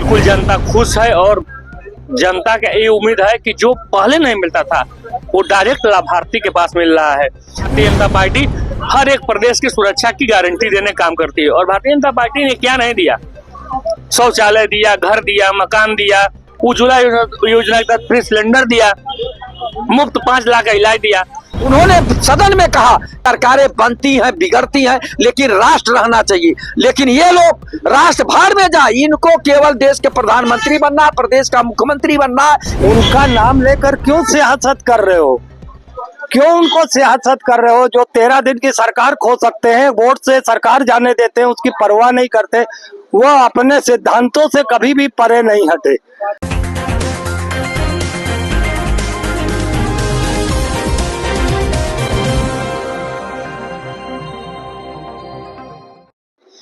बिल्कुल जनता खुश है और जनता का ये उम्मीद है कि जो पहले नहीं मिलता था वो डायरेक्ट लाभार्थी के पास मिल रहा है। भारतीय जनता पार्टी हर एक प्रदेश की सुरक्षा की गारंटी देने काम करती है और भारतीय जनता पार्टी ने क्या नहीं दिया, शौचालय दिया, घर दिया, मकान दिया, उज्ज्वला योजना के तहत फ्री सिलेंडर दिया, मुफ्त 5 लाख का इलाज दिया। उन्होंने सदन में कहा सरकारें बनती हैं बिगड़ती हैं लेकिन राष्ट्र रहना चाहिए, लेकिन ये लोग राष्ट्र भाड़ में जाए, इनको केवल देश के प्रधानमंत्री बनना, प्रदेश का मुख्यमंत्री बनना। उनका नाम लेकर क्यों सियासत कर रहे हो, क्यों उनको सियासत कर रहे हो? जो 13 दिन की सरकार खो सकते हैं, वोट से सरकार जाने देते हैं, उसकी परवाह नहीं करते। वो अपने सिद्धांतों से कभी भी परे नहीं हटे।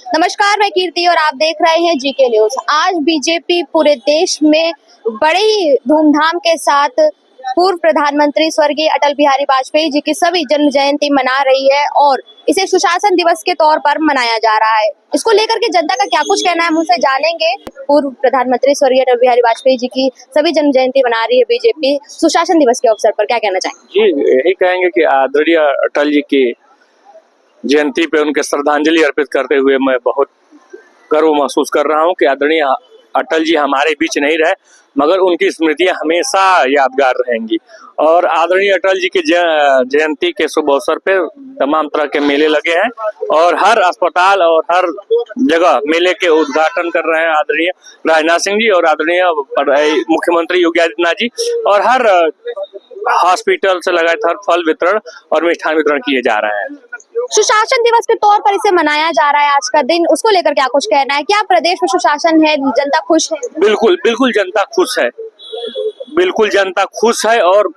नमस्कार, मैं कीर्ति और आप देख रहे हैं जीके न्यूज। आज बीजेपी पूरे देश में बड़ी धूमधाम के साथ पूर्व प्रधानमंत्री स्वर्गीय अटल बिहारी वाजपेयी जी की सभी जन्म जयंती मना रही है और इसे सुशासन दिवस के तौर पर मनाया जा रहा है। इसको लेकर के जनता का क्या कुछ कहना है, हम उनसे जानेंगे। पूर्व प्रधानमंत्री स्वर्गीय अटल बिहारी वाजपेयी जी की सभी जन्म जयंती मना रही है बीजेपी, सुशासन दिवस के अवसर पर क्या कहना चाहेंगे? जी, यही कहेंगे कि आदरणीय अटल जी की जयंती पे उनके श्रद्धांजलि अर्पित करते हुए मैं बहुत गर्व महसूस कर रहा हूं कि आदरणीय अटल जी हमारे बीच नहीं रहे मगर उनकी स्मृतियां हमेशा यादगार रहेंगी। और आदरणीय अटल जी की जयंती के शुभ अवसर पे तमाम तरह के मेले लगे हैं और हर अस्पताल और हर जगह मेले के उद्घाटन कर रहे हैं आदरणीय राजनाथ सिंह जी और आदरणीय मुख्यमंत्री योगी आदित्यनाथ जी, और हर हॉस्पिटल से लगातार हर फल वितरण और मिष्ठान वितरण किए जा रहे हैं। सुशासन दिवस के तौर पर इसे मनाया जा रहा है आज का दिन, उसको लेकर क्या कुछ कहना है? क्या प्रदेश में सुशासन है, जनता खुश है? बिल्कुल बिल्कुल जनता खुश है, बिल्कुल जनता खुश है और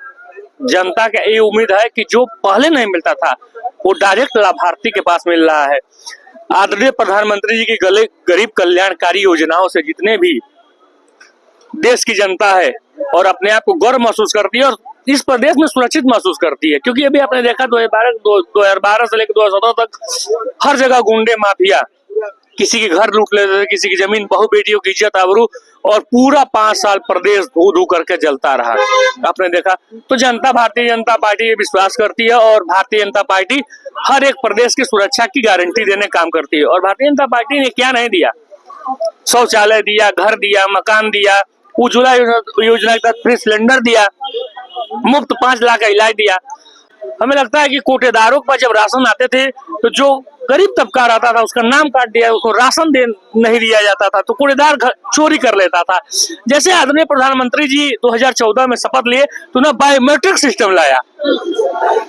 जनता का ये उम्मीद है कि जो पहले नहीं मिलता था वो डायरेक्ट लाभार्थी के पास मिल रहा है। आदरणीय प्रधानमंत्री जी की गरीब कल्याणकारी योजनाओं से जितने भी देश की जनता है और अपने आप को गर्व महसूस करती है और इस प्रदेश में सुरक्षित महसूस करती है, क्योंकि अभी आपने देखा 2012 से लेकर 2017 तक हर जगह गुंडे माफिया किसी के घर लूट लेते थे, किसी की जमीन, बहु बेटियों की इज्जत आबरू, और पूरा 5 साल प्रदेश धू धू करके जलता रहा। आपने देखा तो जनता भारतीय जनता पार्टी ये विश्वास करती है और भारतीय जनता पार्टी हर एक प्रदेश की सुरक्षा की गारंटी देने काम करती है। और भारतीय जनता पार्टी ने क्या नहीं दिया, शौचालय दिया, घर दिया, मकान दिया, उज्ज्वला योजना के तहत फ्री सिलेंडर दिया, मुफ्त 5 लाख का इलाज दिया। हमें लगता है कि कोटेदारों के पास जब राशन आते थे तो जो गरीब तबका रहता था उसका नाम काट दिया, उसको राशन नहीं दिया जाता था तो कोटेदार चोरी कर लेता था। जैसे आदरणीय प्रधानमंत्री जी 2014 में शपथ लिए तो ना बायोमेट्रिक सिस्टम लाया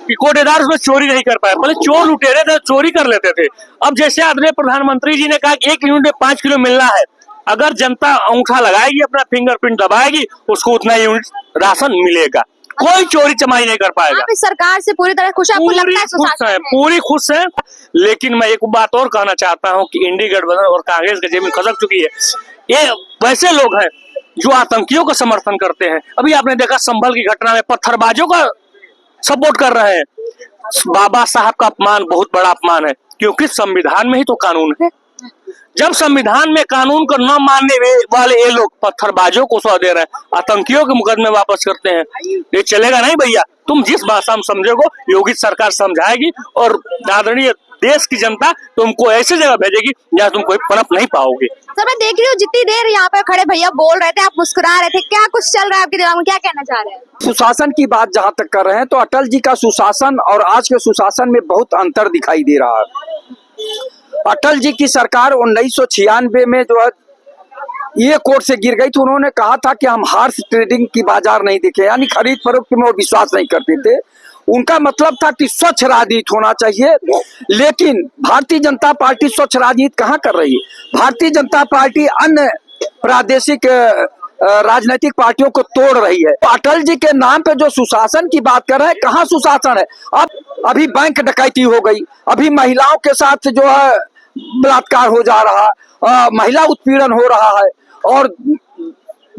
कि कोटेदार उसमें चोरी नहीं कर पाए। पहले चोर लुटेरे थे, चोरी कर लेते थे। अब जैसे आदरणीय प्रधानमंत्री जी ने कहा कि 1 यूनिट में 5 किलो मिलना है, अगर जनता अंगूठा लगाएगी, अपना फिंगरप्रिंट दबाएगी, उसको उतना यूनिट राशन मिलेगा, कोई चोरी चमारी नहीं कर पाएगा। आप इस सरकार से पूरी तरह खुश हैं? आपको लगता है सुशासन है? पूरी खुश है। लेकिन मैं एक बात और कहना चाहता हूं कि इंडी गठबंधन और कांग्रेस की जमीन खसक चुकी है। ये वैसे लोग हैं जो आतंकियों का समर्थन करते हैं। अभी आपने देखा संभल की घटना में पत्थरबाजों का सपोर्ट कर रहे हैं। बाबा साहब का अपमान बहुत बड़ा अपमान है, क्योंकि संविधान में ही तो कानून है। जब संविधान में कानून को न मानने वाले ये लोग पत्थरबाजों को सौदा दे रहे हैं, आतंकियों के मुकदमे वापस करते हैं, ये चलेगा नहीं भैया। तुम जिस भाषा में समझोगे योगी सरकार समझाएगी और आदरणीय देश की जनता तुमको ऐसी जगह भेजेगी जहाँ तुम कोई पनप नहीं पाओगे। सर, मैं देख रही हूँ जितनी देर यहाँ पे खड़े भैया बोल रहे थे, आप मुस्कुरा रहे थे, क्या कुछ चल रहा है आपके दिमाग में, क्या कहना चाह रहे हैं? सुशासन की बात जहाँ तक कर रहे हैं तो अटल जी का सुशासन और आज के सुशासन में बहुत अंतर दिखाई दे रहा है। अटल जी की सरकार 1996 में जो है ये कोर्ट से गिर गई थी। उन्होंने कहा था कि हम हार्स ट्रेडिंग की बाजार नहीं देखे, यानी खरीद फरोख्त में वो विश्वास नहीं करते थे। उनका मतलब था कि स्वच्छ राजनीति होना चाहिए, लेकिन भारतीय जनता पार्टी स्वच्छ राजनीति कहाँ कर रही है। भारतीय जनता पार्टी अन्य प्रादेशिक राजनीतिक पार्टियों को तोड़ रही है। अटल जी के नाम पे जो सुशासन की बात कर रहे हैं, कहाँ सुशासन है? अब अभी बैंक डकैती हो गई, अभी महिलाओं के साथ जो है बलात्कार हो जा रहा, महिला उत्पीड़न हो रहा है और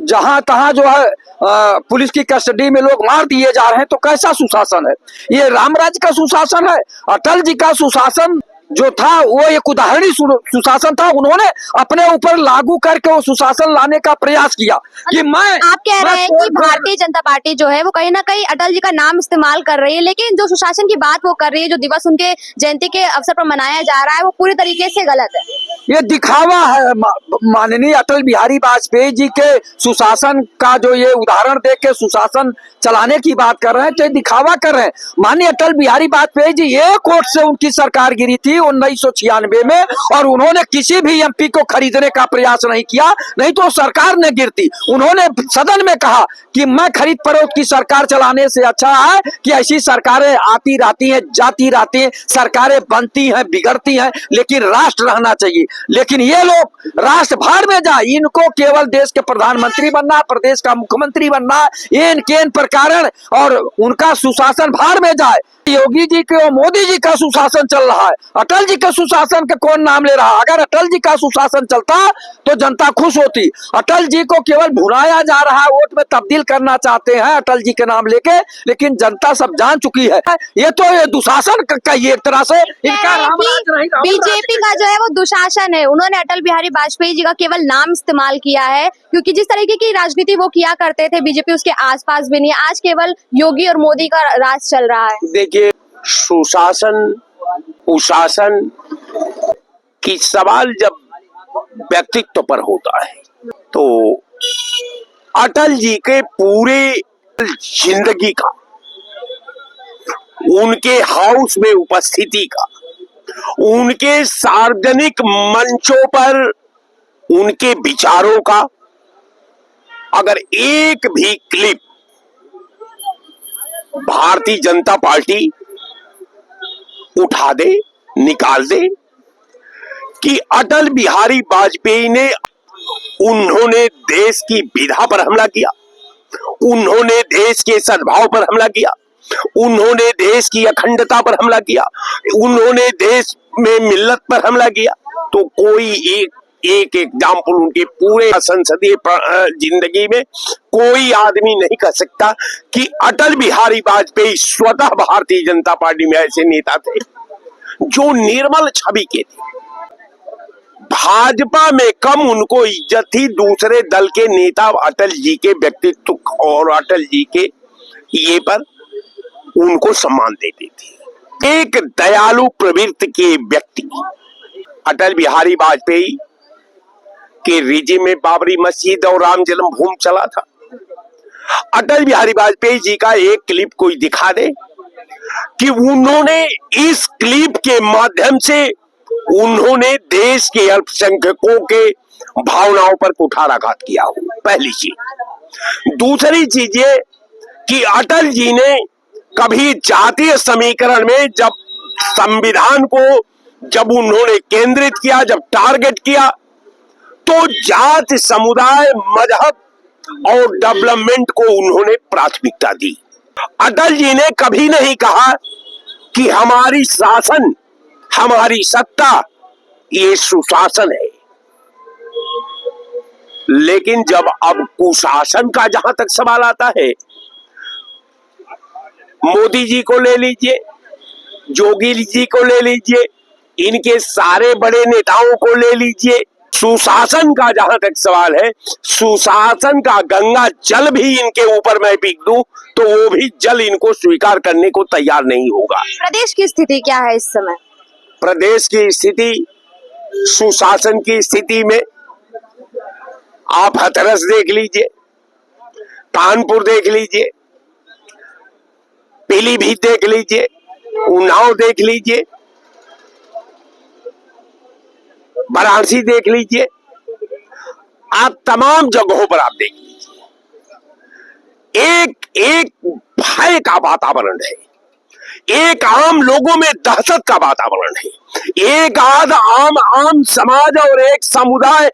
जहां तहां जो है पुलिस की कस्टडी में लोग मार दिए जा रहे हैं। तो कैसा सुशासन है ये? रामराज का सुशासन है? अटल जी का सुशासन जो था वो एक उदाहरणीय सुशासन था। उन्होंने अपने ऊपर लागू करके वो सुशासन लाने का प्रयास किया कि आप कह रहे हैं कि भारतीय जनता पार्टी जो है वो कहीं ना कहीं अटल जी का नाम इस्तेमाल कर रही है, लेकिन जो सुशासन की बात वो कर रही है, जो दिवस उनके जयंती के अवसर पर मनाया जा रहा है, वो पूरी तरीके से गलत है। ये दिखावा है। माननीय अटल बिहारी वाजपेयी जी के सुशासन का जो ये उदाहरण देख के सुशासन चलाने की बात कर रहे हैं, तो दिखावा कर रहे हैं। माननीय अटल बिहारी वाजपेयी जी एक वोट से उनकी सरकार गिरी थी 1996 में, और उन्होंने किसी भी एमपी को खरीदने का प्रयास नहीं किया, नहीं तो सरकार ने गिरती। उन्होंने सदन में कहा कि मैं खरीद फरोख्त की सरकार चलाने से अच्छा है कि ऐसी सरकारें आती रहती हैं, जाती रहती हैं, सरकारें बनती हैं, बिगड़ती हैं, लेकिन राष्ट्र रहना चाहिए। लेकिन ये लोग राष्ट्र भार में जाए, इनको केवल देश के प्रधानमंत्री बनना, प्रदेश का मुख्यमंत्री बनना, इन केन प्रकार, और उनका सुशासन भार में जाए। योगी जी के और मोदी जी का सुशासन चल रहा है, अटल जी के सुशासन का कौन नाम ले रहा है? अगर अटल जी का सुशासन चलता तो जनता खुश होती। अटल जी को केवल भुलाया जा रहा है, वोट में तब्दील करना चाहते हैं अटल जी के नाम लेके, लेकिन जनता सब जान चुकी है ये तो ये दुशासन का ये एक तरह से इनका बीजेपी का जो है वो दुशासन है। उन्होंने अटल बिहारी वाजपेयी जी का केवल नाम इस्तेमाल किया है, क्योंकि जिस तरीके की राजनीति वो किया करते थे बीजेपी उसके आसपास भी नहीं। आज केवल योगी और मोदी का राज चल रहा है। देखिए, सुशासन कुशासन की सवाल जब व्यक्तित्व पर होता है तो अटल जी के पूरे जिंदगी का, उनके हाउस में उपस्थिति का, उनके सार्वजनिक मंचों पर उनके विचारों का अगर एक भी क्लिप भारतीय जनता पार्टी उठा दे, निकाल दे कि अटल बिहारी वाजपेयी ने, उन्होंने देश की विधा पर हमला किया, उन्होंने देश के सद्भाव पर हमला किया, उन्होंने देश की अखंडता पर हमला किया, उन्होंने देश में मिल्लत पर हमला किया, तो कोई एक एग्जाम्पल उनके पूरे संसदीय जिंदगी में कोई आदमी नहीं कह सकता कि अटल बिहारी वाजपेयी स्वतः भारतीय जनता पार्टी में ऐसे नेता थे जो निर्मल छवि के थे। भाजपा में कम उनको इज्जत थी, दूसरे दल के नेता अटल जी के व्यक्तित्व और अटल जी के ये पर उनको सम्मान देते थे। एक दयालु प्रवृत्ति के व्यक्ति अटल बिहारी वाजपेयी के रिजिम में बाबरी मस्जिद और राम जन्मभूमि चला था। अटल बिहारी वाजपेयी जी का एक क्लिप कोई दिखा दे कि उन्होंने इस क्लिप के माध्यम से उन्होंने देश के अल्पसंख्यकों के भावनाओं पर कुठाराघात किया हो, पहली चीज। दूसरी चीज ये कि अटल जी ने कभी जातीय समीकरण में जब संविधान को जब उन्होंने केंद्रित किया, जब टारगेट किया, तो जाति, समुदाय, मजहब और डेवलपमेंट को उन्होंने प्राथमिकता दी। अटल जी ने कभी नहीं कहा कि हमारी शासन, हमारी सत्ता ये सुशासन है। लेकिन जब अब कुशासन का जहां तक सवाल आता है, मोदी जी को ले लीजिए, योगी जी को ले लीजिए, इनके सारे बड़े नेताओं को ले लीजिए, सुशासन का जहां तक सवाल है, सुशासन का गंगा जल भी इनके ऊपर मैं पीक दूं तो वो भी जल इनको स्वीकार करने को तैयार नहीं होगा। प्रदेश की स्थिति क्या है इस समय? प्रदेश की स्थिति, सुशासन की स्थिति में आप हाथरस देख लीजिए, कानपुर देख लीजिए, पीलीभीत देख लीजिए, उन्नाव देख लीजिए, वाराणसी देख लीजिए, आप तमाम जगहों पर आप देख लीजिए, एक भय का वातावरण है, एक आम लोगों में दहशत का वातावरण है, एक आम समाज और एक समुदाय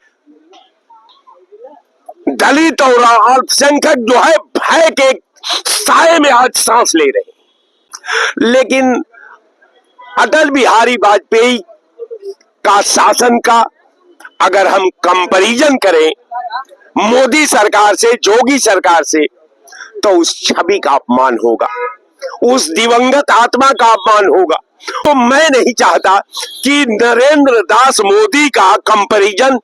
दलित और अल्पसंख्यक जो है भय के साए में आज सांस ले रहे हैं। लेकिन अटल बिहारी वाजपेयी का शासन का अगर हम कंपैरिजन करें मोदी सरकार से, योगी सरकार से, तो उस छवि का अपमान होगा, उस दिवंगत आत्मा का अपमान होगा। तो मैं नहीं चाहता कि नरेंद्र दास मोदी का कंपैरिजन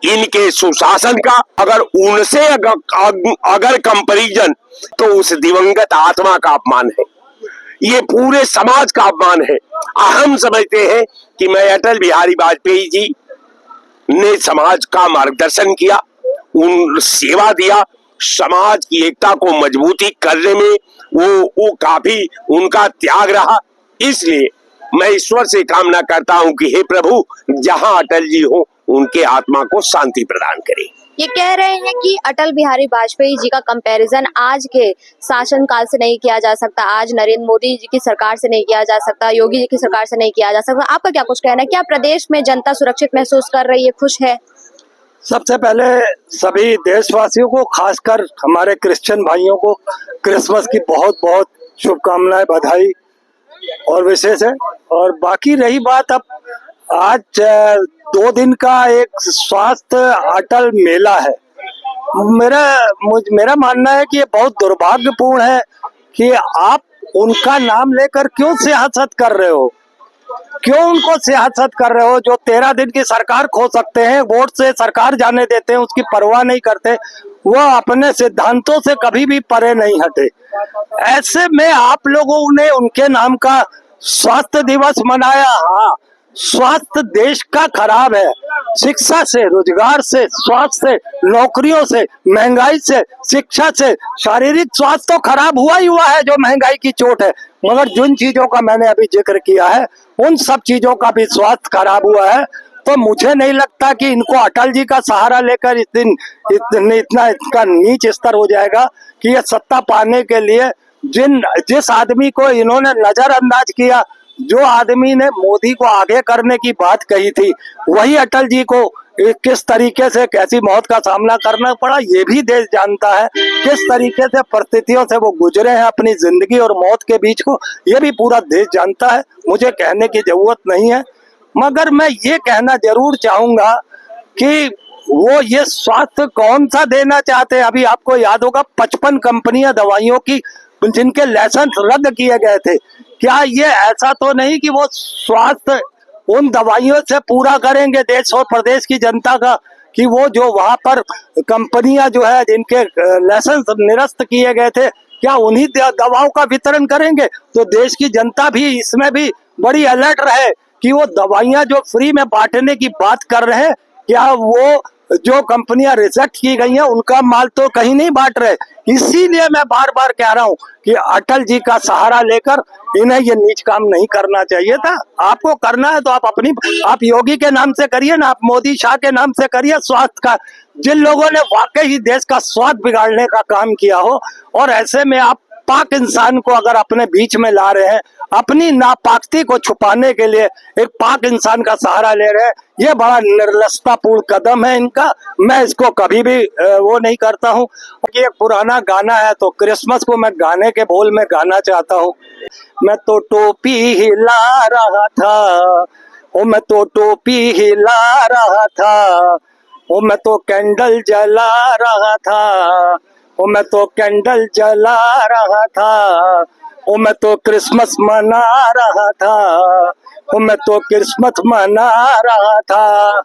इनके सुशासन का, अगर उनसे अगर कंपैरिजन, तो उस दिवंगत आत्मा का अपमान है, ये पूरे समाज का अपमान है। हम समझते हैं कि मैं अटल बिहारी वाजपेयी जी ने समाज का मार्गदर्शन किया, उन सेवा दिया, समाज की एकता को मजबूती करने में वो काफी उनका त्याग रहा। इसलिए मैं ईश्वर से कामना करता हूं कि हे प्रभु, जहां अटल जी हो उनके आत्मा को शांति प्रदान करें। ये कह रहे हैं कि अटल बिहारी वाजपेयी जी का कंपैरिजन आज के शासनकाल से नहीं किया जा सकता, आज नरेंद्र मोदी जी की सरकार से नहीं किया जा सकता, योगी जी की सरकार से नहीं किया जा सकता। आपका क्या कुछ कहना है? क्या प्रदेश में जनता सुरक्षित महसूस कर रही है, खुश है? सबसे पहले सभी देशवासियों को, खासकर हमारे क्रिश्चियन भाइयों को क्रिसमस की बहुत बहुत शुभकामनाएं, बधाई और विशेष है। और बाकी रही बात, अब आज 2 दिन का एक स्वास्थ्य अटल मेला है। मेरा मानना है कि ये बहुत दुर्भाग्यपूर्ण है कि आप उनका नाम लेकर क्यों सियासत कर रहे हो, क्यों उनको सियासत कर रहे हो जो 13 दिन की सरकार खो सकते हैं, वोट से सरकार जाने देते हैं, उसकी परवाह नहीं करते, वो अपने सिद्धांतों से कभी भी परे नहीं हटे। ऐसे में आप लोगों ने उनके नाम का स्वास्थ्य दिवस मनाया। हाँ, स्वास्थ्य देश का खराब है, शिक्षा से, रोजगार से, स्वास्थ्य से, नौकरियों से, महंगाई से, शिक्षा से, शारीरिक स्वास्थ्य तो खराब हुआ ही हुआ है जो महंगाई की चोट है, मगर जिन चीजों का मैंने अभी जिक्र किया है उन सब चीजों का भी स्वास्थ्य खराब हुआ है। तो मुझे नहीं लगता कि इनको अटल जी का सहारा लेकर इतना इसका नीच स्तर हो जाएगा कि ये सत्ता पाने के लिए जिस आदमी को इन्होंने नजरअंदाज किया, जो आदमी ने मोदी को आगे करने की बात कही थी, वही अटल जी को किस तरीके से कैसी मौत का सामना करना पड़ा ये भी देश जानता है। किस तरीके से परिस्थितियों से वो गुजरे हैं अपनी जिंदगी और मौत के बीच को, ये भी पूरा देश जानता है। मुझे कहने की जरूरत नहीं है, मगर मैं ये कहना जरूर चाहूंगा कि वो ये स्वास्थ्य कौन सा देना चाहते हैं। अभी आपको याद होगा 55 कंपनियां दवाइयों की जिनके लाइसेंस रद्द किए गए थे। क्या ये ऐसा तो नहीं कि वो स्वास्थ्य उन दवाइयों से पूरा करेंगे देश और प्रदेश की जनता का, कि वो जो वहां पर कंपनियां जो है जिनके लाइसेंस निरस्त किए गए थे, क्या उन्हीं दवाओं का वितरण करेंगे? तो देश की जनता भी इसमें भी बड़ी अलर्ट रहे कि वो दवाइयां जो फ्री में बांटने की बात कर रहे हैं, क्या वो जो कंपनियां रिजेक्ट की गई हैं उनका माल तो कहीं नहीं बांट रहे। इसीलिए मैं बार बार कह रहा हूं कि अटल जी का सहारा लेकर इन्हें ये नीच काम नहीं करना चाहिए था। आपको करना है तो आप योगी के नाम से करिए ना, आप मोदी शाह के नाम से करिए स्वास्थ्य का, जिन लोगों ने वाकई ही देश का स्वास्थ्य बिगाड़ने का काम किया हो। और ऐसे में आप पाक इंसान को अगर अपने बीच में ला रहे हैं, अपनी नापाकती को छुपाने के लिए एक पाक इंसान का सहारा ले रहे हैं, ये बड़ा निर्लजतापूर्ण कदम है इनका। मैं इसको कभी भी वो नहीं करता हूँ। कि एक पुराना गाना है तो क्रिसमस को मैं गाने के बोल में गाना चाहता हूँ। मैं तो टोपी हिला रहा था, ओ मैं तो टोपी हिला रहा था, ओ मैं तो कैंडल जला रहा था, ओ मैं तो कैंडल जला रहा था, ओ मैं तो क्रिसमस मना रहा था, ओ मैं तो क्रिसमस मना रहा था।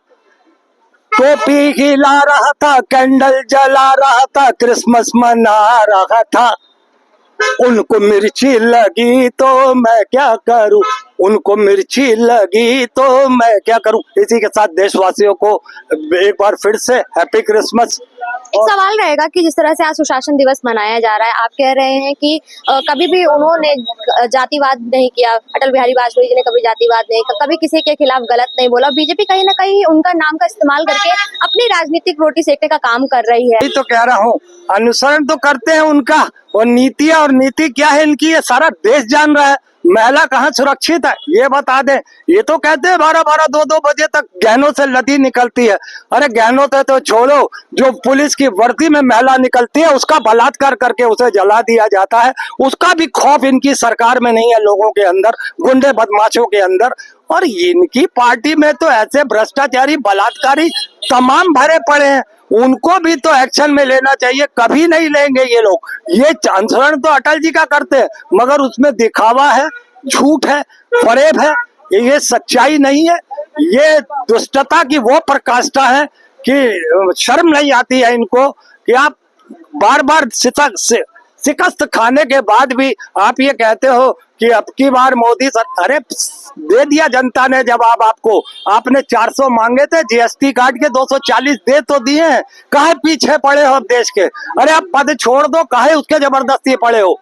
टोपी हिला रहा था, कैंडल जला रहा था, क्रिसमस मना रहा था। उनको मिर्ची लगी तो मैं क्या करूं, उनको मिर्ची लगी तो मैं क्या करूं। इसी के साथ देशवासियों को एक बार फिर से हैप्पी क्रिसमस। एक सवाल रहेगा कि जिस तरह से आज सुशासन दिवस मनाया जा रहा है, आप कह रहे हैं कि कभी भी उन्होंने जातिवाद नहीं किया, अटल बिहारी वाजपेयी जी ने कभी जातिवाद नहीं किया, कभी किसी के खिलाफ गलत नहीं बोला। बीजेपी कहीं ना कहीं उनका नाम का इस्तेमाल करके अपनी राजनीतिक रोटी सेकने का काम कर रही है। तो कह रहा हूँ, अनुसरण तो करते हैं उनका, और नीतियां और नीति क्या है इनकी ये सारा देश जान रहा है। महिला कहाँ सुरक्षित है ये बता दें। ये तो कहते हैं 12-12, 2-2 बजे तक गहनों से लदी निकलती है। अरे गहनों से तो छोड़ो, जो पुलिस की वर्दी में महिला निकलती है उसका बलात्कार करके उसे जला दिया जाता है। उसका भी खौफ इनकी सरकार में नहीं है, लोगों के अंदर, गुंडे बदमाशों के अंदर। और इनकी पार्टी में तो ऐसे भ्रष्टाचारी बलात्कारी तमाम भरे पड़े हैं। उनको भी तो एक्शन में लेना चाहिए। कभी नहीं लेंगे ये लोग। ये अनुसरण तो अटल जी का करते हैं, मगर उसमें दिखावा है, झूठ है, फरेब है, ये सच्चाई नहीं है। ये दुष्टता की वो प्रकाष्ठा है कि शर्म नहीं आती है इनको कि आप बार बार शिकस्त खाने के बाद भी आप ये कहते हो कि अब की बार मोदी सर। अरे दे दिया जनता ने जवाब आपको। आपने 400 मांगे थे, जीएसटी काट के 240 दे तो दिए हैं। काहे पीछे पड़े हो अब देश के? अरे आप पद छोड़ दो, काहे उसके जबरदस्ती पड़े हो?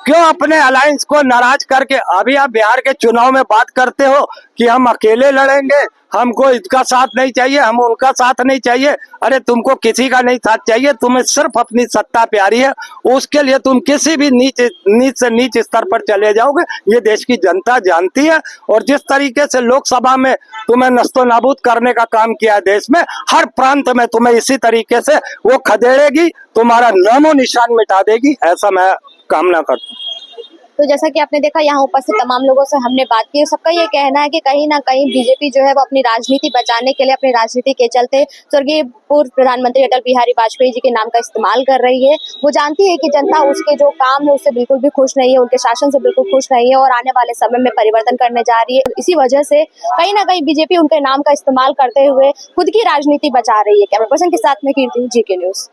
क्यों अपने अलायंस को नाराज करके? अभी आप बिहार के चुनाव में बात करते हो कि हम अकेले लड़ेंगे, हमको इसका साथ नहीं चाहिए, हम उनका साथ नहीं चाहिए। अरे तुमको किसी का नहीं साथ चाहिए, तुम्हें सिर्फ अपनी सत्ता प्यारी है। उसके लिए तुम किसी भी नीच से नीच स्तर पर चले जाओगे, ये देश की जनता जानती है। और जिस तरीके से लोकसभा में तुम्हें नस्तो नाबूद करने का काम किया है देश में, हर प्रांत में तुम्हें इसी तरीके से वो खदेड़ेगी, तुम्हारा नामो निशान मिटा देगी, ऐसा मैं कामना करता हूँ। तो जैसा कि आपने देखा, यहाँ उपस्थित तमाम लोगों से हमने बात की, सबका ये कहना है कि कहीं ना कहीं बीजेपी जो है वो अपनी राजनीति बचाने के लिए, अपनी राजनीति के चलते स्वर्गीय पूर्व प्रधानमंत्री अटल बिहारी वाजपेयी जी के नाम का इस्तेमाल कर रही है। वो जानती है कि जनता उसके जो काम है उससे बिल्कुल भी खुश नहीं है, उनके शासन से बिल्कुल खुश नहीं है और आने वाले समय में परिवर्तन करने जा रही है। इसी वजह से कहीं ना कहीं बीजेपी उनके नाम का इस्तेमाल करते हुए खुद की राजनीति बचा रही है। कैमरा पर्सन के साथ में कीर्ति, जीके न्यूज।